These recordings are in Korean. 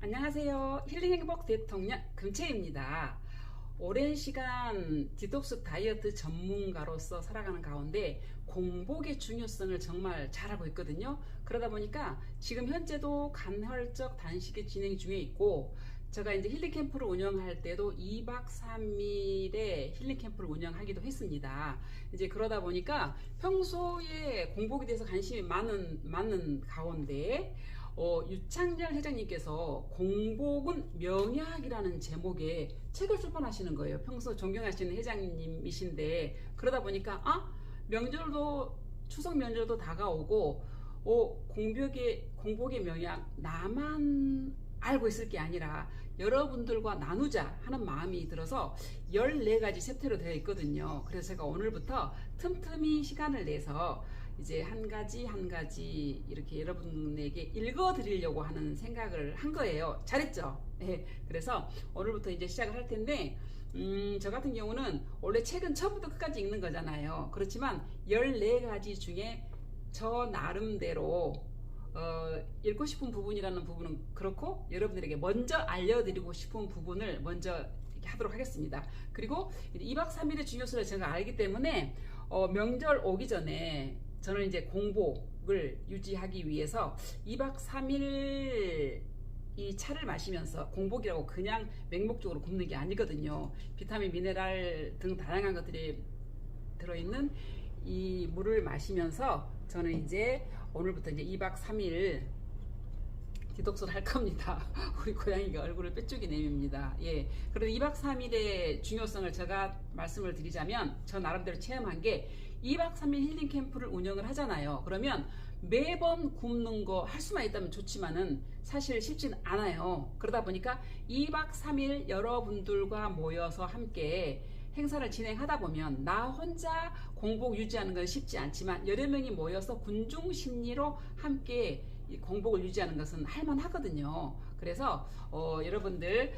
안녕하세요. 힐링행복 대통령 금채입니다. 오랜 시간 디톡스 다이어트 전문가로서 살아가는 가운데 공복의 중요성을 정말 잘 알고 있거든요. 그러다 보니까 지금 현재도 간헐적 단식이 진행 중에 있고, 제가 이제 힐링 캠프를 운영할 때도 2박 3일의 힐링 캠프를 운영하기도 했습니다. 이제 그러다 보니까 평소에 공복에 대해서 관심이 많은 가운데 유창렬 회장님께서 공복은 명약이라는 제목의 책을 출판하시는 거예요. 평소 존경하시는 회장님이신데, 그러다 보니까 명절도 추석 명절도 다가오고 공복의 명약 나만 알고 있을 게 아니라 여러분들과 나누자 하는 마음이 들어서 14가지 챕터로 되어 있거든요. 그래서 제가 오늘부터 틈틈이 시간을 내서 이제 한 가지 이렇게 여러분에게 읽어 드리려고 하는 생각을 한 거예요. 잘했죠? 네. 그래서 오늘부터 이제 시작을 할 텐데, 저 같은 경우는 원래 책은 처음부터 끝까지 읽는 거잖아요. 그렇지만 14가지 중에 저 나름대로 읽고 싶은 부분이라는 부분은 그렇고, 여러분들에게 먼저 알려드리고 싶은 부분을 먼저 이렇게 하도록 하겠습니다. 그리고 2박 3일의 중요성을 제가 알기 때문에 명절 오기 전에 저는 이제 공복을 유지하기 위해서 2박 3일 이 차를 마시면서, 공복이라고 그냥 맹목적으로 굶는 게 아니거든요. 비타민, 미네랄 등 다양한 것들이 들어있는 이 물을 마시면서 저는 이제 오늘부터 이제 2박 3일 디톡스를 할 겁니다. 우리 고양이가 얼굴을 빼쪽이 내밉니다. 예. 그래도 2박 3일의 중요성을 제가 말씀을 드리자면, 저 나름대로 체험한 게, 2박 3일 힐링 캠프를 운영을 하잖아요. 그러면 매번 굶는 거 할 수만 있다면 좋지만은 사실 쉽진 않아요. 그러다 보니까 2박 3일 여러분들과 모여서 함께 행사를 진행하다 보면 나 혼자 공복 유지하는 건 쉽지 않지만, 여러 명이 모여서 군중 심리로 함께 공복을 유지하는 것은 할만하거든요. 그래서 여러분들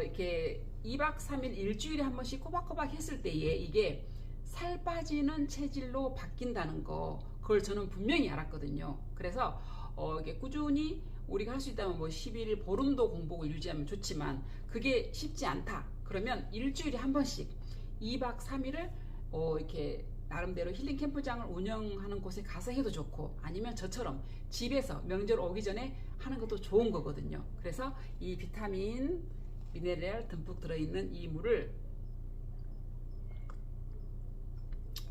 이렇게 2박 3일 일주일에 한 번씩 꼬박꼬박 했을 때에 이게 살 빠지는 체질로 바뀐다는 거, 그걸 저는 분명히 알았거든요. 그래서 이게 꾸준히 우리가 할 수 있다면 뭐 11일 보름도 공복을 유지하면 좋지만 그게 쉽지 않다. 그러면 일주일에 한 번씩 2박 3일을 이렇게 나름대로 힐링 캠프장을 운영하는 곳에 가서 해도 좋고, 아니면 저처럼 집에서 명절 오기 전에 하는 것도 좋은 거거든요. 그래서 이 비타민, 미네랄 듬뿍 들어있는 이 물을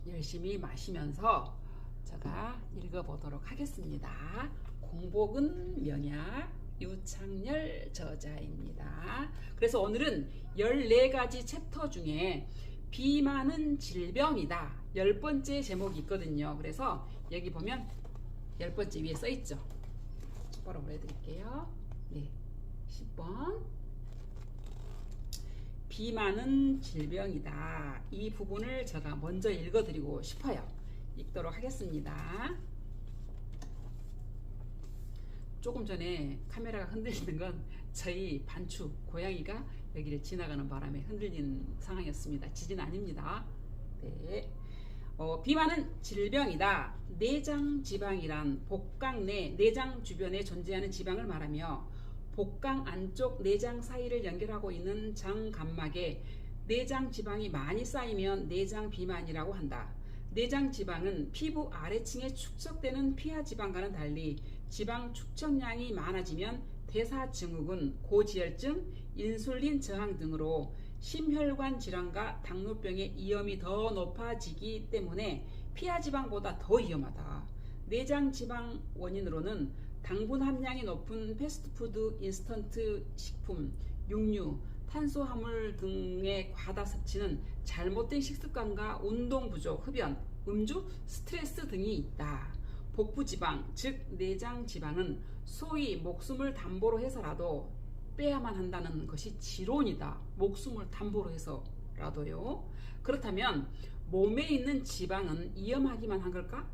열심히 마시면서 제가 읽어보도록 하겠습니다. 공복은 명약, 유창렬 저자입니다. 그래서 오늘은 14가지 챕터 중에 비만은 질병이다, 10번째 제목이 있거든요. 그래서 여기 보면 10번째 위에 써있죠. 똑바로 보여드릴게요. 네, 10번. 비만은 질병이다. 이 부분을 제가 먼저 읽어드리고 싶어요. 읽도록 하겠습니다. 조금 전에 카메라가 흔들리는 건 저희 반추 고양이가 여기를 지나가는 바람에 흔들린 상황이었습니다. 지진 아닙니다. 네. 비만은 질병이다. 내장 지방이란 복강 내 내장 주변에 존재하는 지방을 말하며, 복강 안쪽 내장 사이를 연결하고 있는 장감막에 내장 지방이 많이 쌓이면 내장 비만이라고 한다. 내장 지방은 피부 아래층에 축적되는 피하 지방과는 달리 지방 축적량이 많아지면 대사증후군, 고지혈증, 인슐린 저항 등으로 심혈관 질환과 당뇨병의 위험이 더 높아지기 때문에 피하 지방보다 더 위험하다. 내장 지방 원인으로는 당분 함량이 높은 패스트푸드, 인스턴트 식품, 육류, 탄수화물 등의 과다 섭취는 잘못된 식습관과 운동 부족, 흡연, 음주, 스트레스 등이 있다. 복부지방, 즉 내장지방은 소위 목숨을 담보로 해서라도 빼야만 한다는 것이 지론이다. 목숨을 담보로 해서라도요. 그렇다면 몸에 있는 지방은 위험하기만 한 걸까?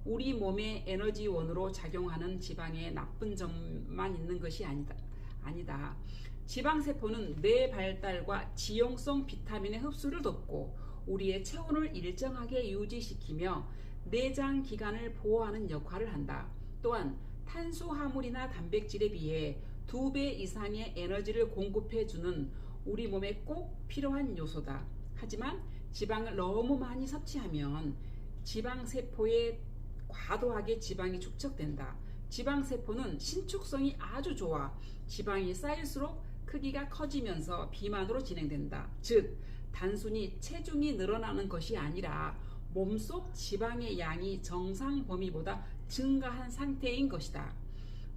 우리 몸의 에너지원으로 작용하는 지방에 나쁜 점만 있는 것이 아니다. 지방세포는 뇌 발달과 지용성 비타민의 흡수를 돕고 우리의 체온을 일정하게 유지시키며 내장 기관을 보호하는 역할을 한다. 또한 탄수화물이나 단백질에 비해 2배 이상의 에너지를 공급해주는 우리 몸에 꼭 필요한 요소다. 하지만 지방을 너무 많이 섭취하면 지방세포에 과도하게 지방이 축적된다. 지방세포는 신축성이 아주 좋아 지방이 쌓일수록 크기가 커지면서 비만으로 진행된다. 즉, 단순히 체중이 늘어나는 것이 아니라 몸속 지방의 양이 정상 범위보다 증가한 상태인 것이다.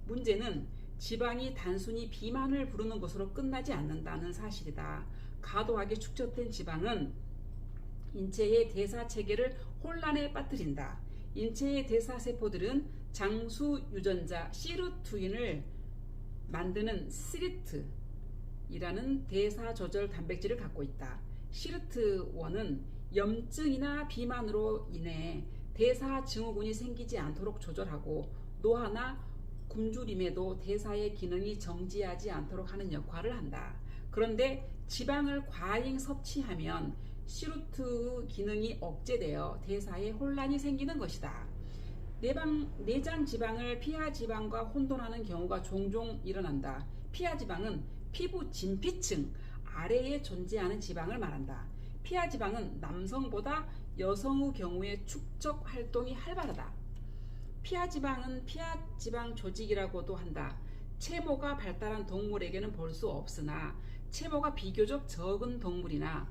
문제는 지방이 단순히 비만을 부르는 것으로 끝나지 않는다는 사실이다. 과도하게 축적된 지방은 인체의 대사 체계를 혼란에 빠뜨린다. 인체의 대사세포들은 장수 유전자 시르투인을 만드는 시르트이라는 대사 조절 단백질을 갖고 있다. 시르트1은 염증이나 비만으로 인해 대사 증후군이 생기지 않도록 조절하고 노화나 굶주림에도 대사의 기능이 정지하지 않도록 하는 역할을 한다. 그런데 지방을 과잉 섭취하면 시루트 기능이 억제되어 대사에 혼란이 생기는 것이다. 내장 지방을 피하 지방과 혼돈하는 경우가 종종 일어난다. 피하 지방은 피부 진피층 아래에 존재하는 지방을 말한다. 피하 지방은 남성보다 여성의 경우에 축적 활동이 활발하다. 피하 지방은 피하 지방 조직이라고도 한다. 체모가 발달한 동물에게는 볼 수 없으나 체모가 비교적 적은 동물이나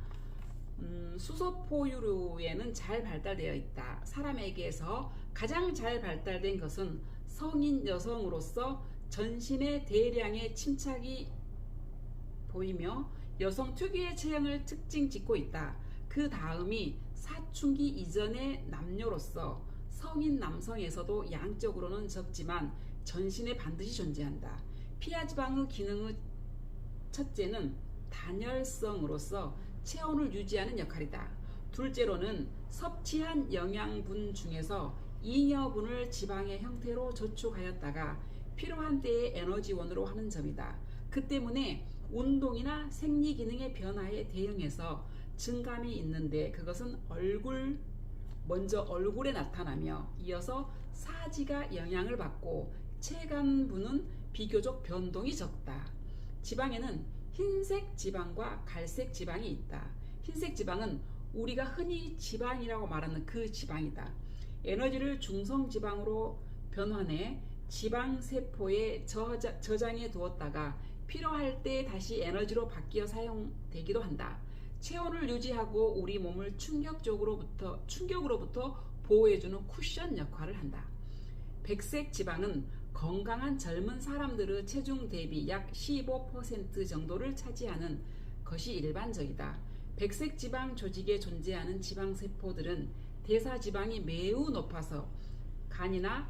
수소포유류에는 잘 발달되어 있다. 사람에게서 가장 잘 발달된 것은 성인 여성으로서 전신에 대량의 침착이 보이며 여성 특유의 체형을 특징 짓고 있다. 그 다음이 사춘기 이전의 남녀로서 성인 남성에서도 양적으로는 적지만 전신에 반드시 존재한다. 피하 지방의 기능의 첫째는 단열성으로서 체온을 유지하는 역할이다. 둘째로는 섭취한 영양분 중에서 잉여분을 지방의 형태로 저축하였다가 필요한 때에 에너지원으로 하는 점이다. 그 때문에 운동이나 생리 기능의 변화에 대응해서 증감이 있는데 그것은 먼저 얼굴에 나타나며 이어서 사지가 영향을 받고 체간부는 비교적 변동이 적다. 지방에는 흰색 지방과 갈색 지방이 있다. 흰색 지방은 우리가 흔히 지방이라고 말하는 그 지방이다. 에너지를 중성 지방으로 변환해 지방세포에 저장해 두었다가 필요할 때 다시 에너지로 바뀌어 사용되기도 한다. 체온을 유지하고 우리 몸을 충격으로부터 보호해주는 쿠션 역할을 한다. 백색 지방은 건강한 젊은 사람들의 체중 대비 약 15% 정도를 차지하는 것이 일반적이다. 백색 지방 조직에 존재하는 지방세포들은 대사지방이 매우 높아서 간이나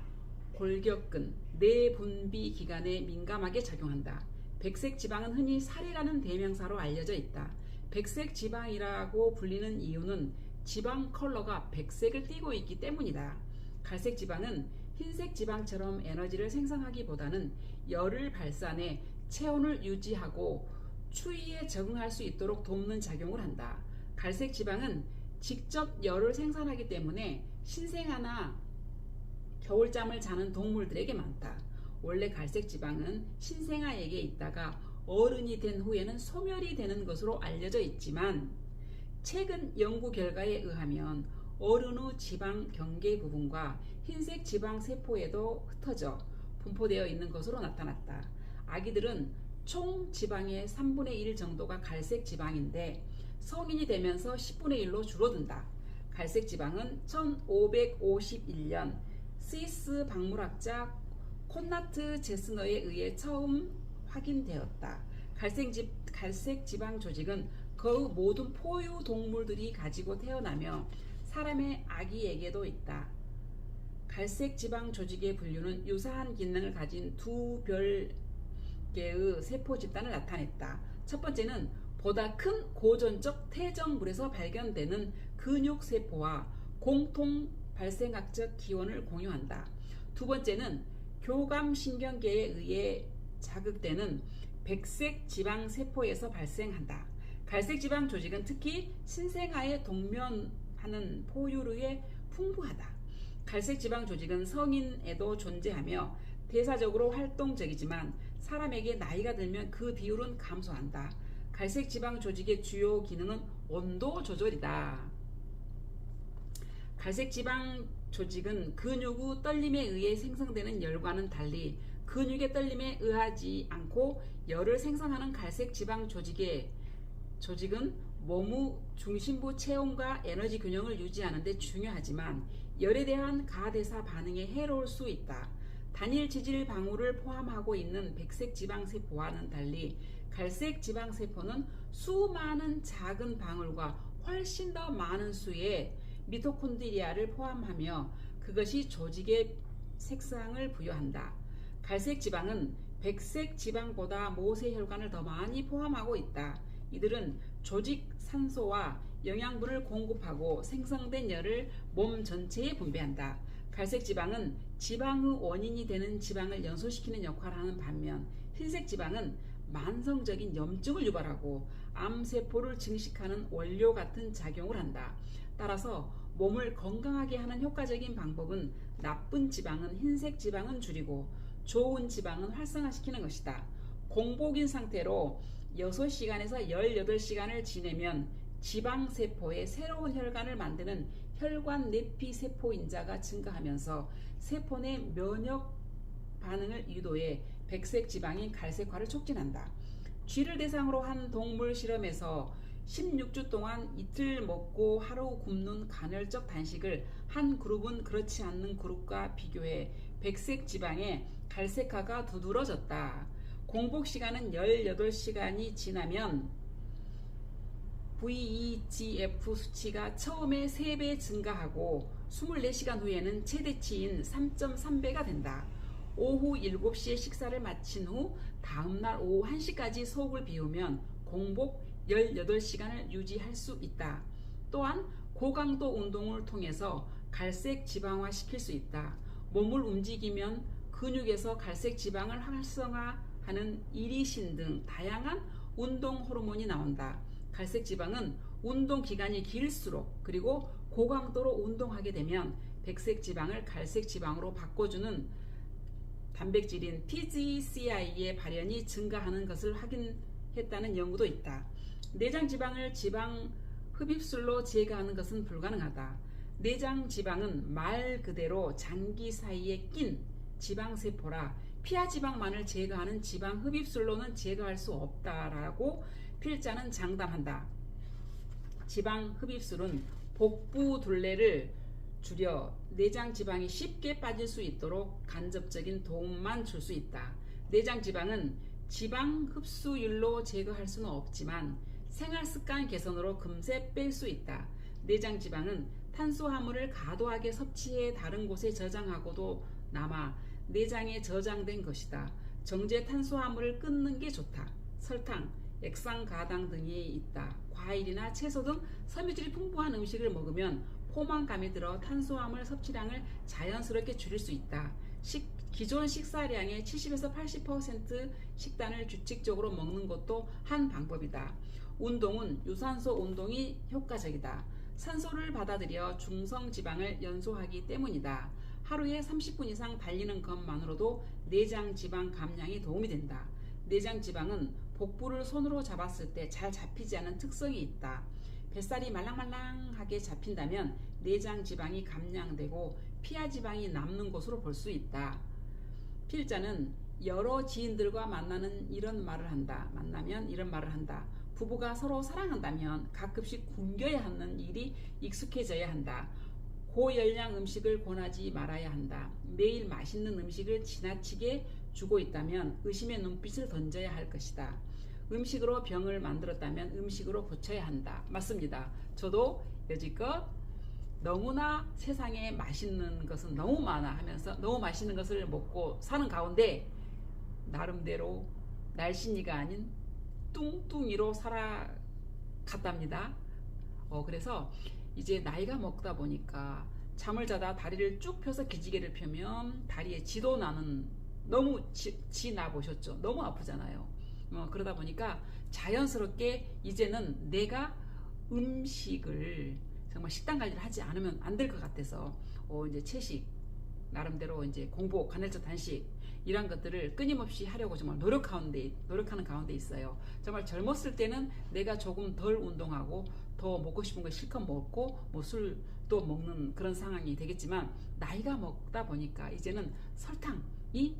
골격근, 내분비 기관에 민감하게 작용한다. 백색 지방은 흔히 살이라는 대명사로 알려져 있다. 백색 지방이라고 불리는 이유는 지방 컬러가 백색을 띠고 있기 때문이다. 갈색 지방은 흰색 지방처럼 에너지를 생성하기보다는 열을 발산해 체온을 유지하고 추위에 적응할 수 있도록 돕는 작용을 한다. 갈색 지방은 직접 열을 생산하기 때문에 신생아나 겨울잠을 자는 동물들에게 많다. 원래 갈색 지방은 신생아에게 있다가 어른이 된 후에는 소멸이 되는 것으로 알려져 있지만 최근 연구 결과에 의하면 어른의 지방 경계 부분과 흰색 지방 세포에도 흩어져 분포되어 있는 것으로 나타났다. 아기들은 총 지방의 3분의 1 정도가 갈색 지방인데 성인이 되면서 10분의 1로 줄어든다. 갈색 지방은 1551년 스위스 박물학자 콘라트 제스너에 의해 처음 확인되었다. 갈색 지방 조직은 그 모든 포유 동물들이 가지고 태어나며 사람의 아기에게도 있다. 갈색 지방 조직의 분류는 유사한 기능을 가진 두 별개의 세포 집단을 나타냈다. 첫 번째는 보다 큰 고전적 태정물에서 발견되는 근육세포와 공통 발생학적 기원을 공유한다. 두 번째는 교감신경계에 의해 자극되는 백색 지방세포에서 발생한다. 갈색 지방 조직은 특히 신생아에 동면하는 포유류에 풍부하다. 갈색 지방 조직은 성인에도 존재하며 대사적으로 활동적이지만 사람에게 나이가 들면 그 비율은 감소한다. 갈색 지방 조직의 주요 기능은 온도 조절이다. 갈색 지방 조직은 근육 후 떨림에 의해 생성되는 열과는 달리 근육의 떨림에 의하지 않고 열을 생성하는 갈색 지방 조직은 몸의 중심부 체온과 에너지 균형을 유지하는 데 중요하지만 열에 대한 가대사 반응에 해로울 수 있다. 단일 지질 방울을 포함하고 있는 백색 지방 세포와는 달리 갈색 지방 세포는 수많은 작은 방울과 훨씬 더 많은 수의 미토콘드리아를 포함하며 그것이 조직의 색상을 부여한다. 갈색 지방은 백색 지방보다 모세혈관을 더 많이 포함하고 있다. 이들은 조직 산소와 영양분을 공급하고 생성된 열을 몸 전체에 분배한다. 갈색 지방은 지방의 원인이 되는 지방을 연소시키는 역할을 하는 반면 흰색 지방은 만성적인 염증을 유발하고 암세포를 증식하는 원료 같은 작용을 한다. 따라서 몸을 건강하게 하는 효과적인 방법은 나쁜 지방은 흰색 지방은 줄이고 좋은 지방은 활성화시키는 것이다. 공복인 상태로 6시간에서 18시간을 지내면 지방세포에 새로운 혈관을 만드는 혈관 내피 세포 인자가 증가하면서 세포 내 면역 반응을 유도해 백색 지방인 갈색화를 촉진한다. 쥐를 대상으로 한 동물 실험에서 16주 동안 이틀 먹고 하루 굶는 간헐적 단식을 한 그룹은 그렇지 않는 그룹과 비교해 백색 지방의 갈색화가 두드러졌다. 공복 시간은 18시간이 지나면 VEGF 수치가 처음에 3배 증가하고 24시간 후에는 최대치인 3.3배가 된다. 오후 7시에 식사를 마친 후 다음날 오후 1시까지 속을 비우면 공복 18시간을 유지할 수 있다. 또한 고강도 운동을 통해서 갈색 지방화 시킬 수 있다. 몸을 움직이면 근육에서 갈색 지방을 활성화하는 이리신 등 다양한 운동 호르몬이 나온다. 갈색 지방은 운동 기간이 길수록 그리고 고강도로 운동하게 되면 백색 지방을 갈색 지방으로 바꿔주는 단백질인 TGCI의 발현이 증가하는 것을 확인했다는 연구도 있다. 내장 지방을 지방 흡입술로 제거하는 것은 불가능하다. 내장 지방은 말 그대로 장기 사이에 낀 지방세포라 피하 지방만을 제거하는 지방 흡입술로는 제거할 수 없다라고 필자는 장담한다. 지방 흡입술은 복부 둘레를 줄여 내장 지방이 쉽게 빠질 수 있도록 간접적인 도움만 줄 수 있다. 내장 지방은 지방 흡수율로 제거할 수는 없지만 생활 습관 개선으로 금세 뺄 수 있다. 내장 지방은 탄수화물을 과도하게 섭취해 다른 곳에 저장하고도 남아 내장에 저장된 것이다. 정제 탄수화물을 끊는 게 좋다. 설탕, 액상가당 등이 있다. 과일이나 채소 등 섬유질이 풍부한 음식을 먹으면 포만감이 들어 탄수화물 섭취량을 자연스럽게 줄일 수 있다. 기존 식사량의 70에서 80% 식단을 규칙적으로 먹는 것도 한 방법이다. 운동은 유산소 운동이 효과적이다. 산소를 받아들여 중성지방을 연소하기 때문이다. 하루에 30분 이상 달리는 것만으로도 내장 지방 감량에 도움이 된다. 내장 지방은 복부를 손으로 잡았을 때 잘 잡히지 않은 특성이 있다. 뱃살이 말랑말랑하게 잡힌다면 내장 지방이 감량되고 피하 지방이 남는 것으로 볼 수 있다. 필자는 여러 지인들과 만나면 이런 말을 한다. 부부가 서로 사랑한다면 가끔씩 굶겨야 하는 일이 익숙해져야 한다. 고열량 음식을 권하지 말아야 한다. 매일 맛있는 음식을 지나치게 주고 있다면 의심의 눈빛을 던져야 할 것이다. 음식으로 병을 만들었다면 음식으로 고쳐야 한다. 맞습니다. 저도 여지껏 너무나 세상에 맛있는 것은 너무 많아 하면서 너무 맛있는 것을 먹고 사는 가운데 나름대로 날씬이가 아닌 뚱뚱이로 살아갔답니다. 그래서 이제 나이가 먹다 보니까 잠을 자다 다리를 쭉 펴서 기지개를 펴면 다리에 지도 나는 너무 지나 보셨죠? 너무 아프잖아요. 그러다 보니까 자연스럽게 이제는 내가 음식을 정말 식단 관리를 하지 않으면 안 될 것 같아서 이제 채식 나름대로 이제 공복 간헐적 단식 이런 것들을 끊임없이 하려고 정말 노력하는 가운데 있어요. 정말 젊었을 때는 내가 조금 덜 운동하고 더 먹고 싶은 거 실컷 먹고 뭐 술도 먹는 그런 상황이 되겠지만 나이가 먹다 보니까 이제는 설탕이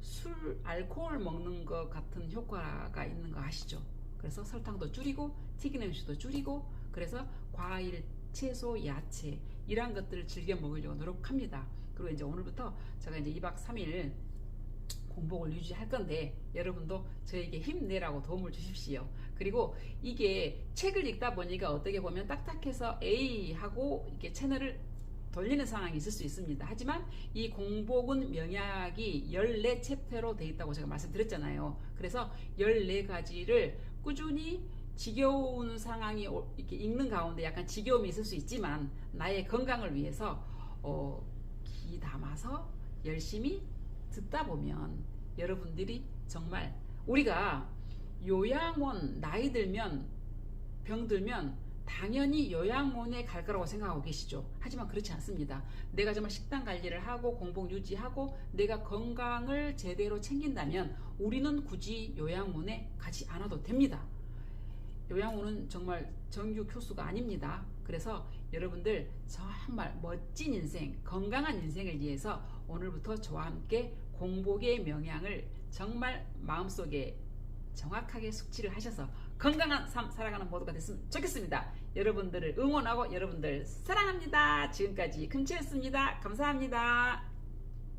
술, 알코올 먹는 것 같은 효과가 있는 거 아시죠? 그래서 설탕도 줄이고 튀긴 음식도 줄이고 그래서 과일, 채소, 야채 이런 것들을 즐겨 먹으려고 노력합니다. 그리고 이제 오늘부터 제가 이제 2박 3일 공복을 유지할 건데 여러분도 저에게 힘내라고 도움을 주십시오. 그리고 이게 책을 읽다 보니까 어떻게 보면 딱딱해서 에이 하고 이렇게 채널을 돌리는 상황이 있을 수 있습니다. 하지만 이 공복은 명약이 14챕터로 되어 있다고 제가 말씀드렸잖아요. 그래서 14가지를 꾸준히 지겨운 상황이 이렇게 읽는 가운데 약간 지겨움이 있을 수 있지만 나의 건강을 위해서 귀 담아서 열심히 듣다 보면 여러분들이 정말 우리가 요양원 나이 들면 병들면 당연히 요양원에 갈 거라고 생각하고 계시죠. 하지만 그렇지 않습니다. 내가 정말 식단 관리를 하고 공복 유지하고 내가 건강을 제대로 챙긴다면 우리는 굳이 요양원에 가지 않아도 됩니다. 요양원은 정말 정규 교수가 아닙니다. 그래서 여러분들 정말 멋진 인생, 건강한 인생을 위해서 오늘부터 저와 함께 공복의 명양을 정말 마음속에 정확하게 숙지를 하셔서 건강한 삶 살아가는 모두가 됐으면 좋겠습니다. 여러분들을 응원하고 여러분들 사랑합니다. 지금까지 금치였습니다. 감사합니다.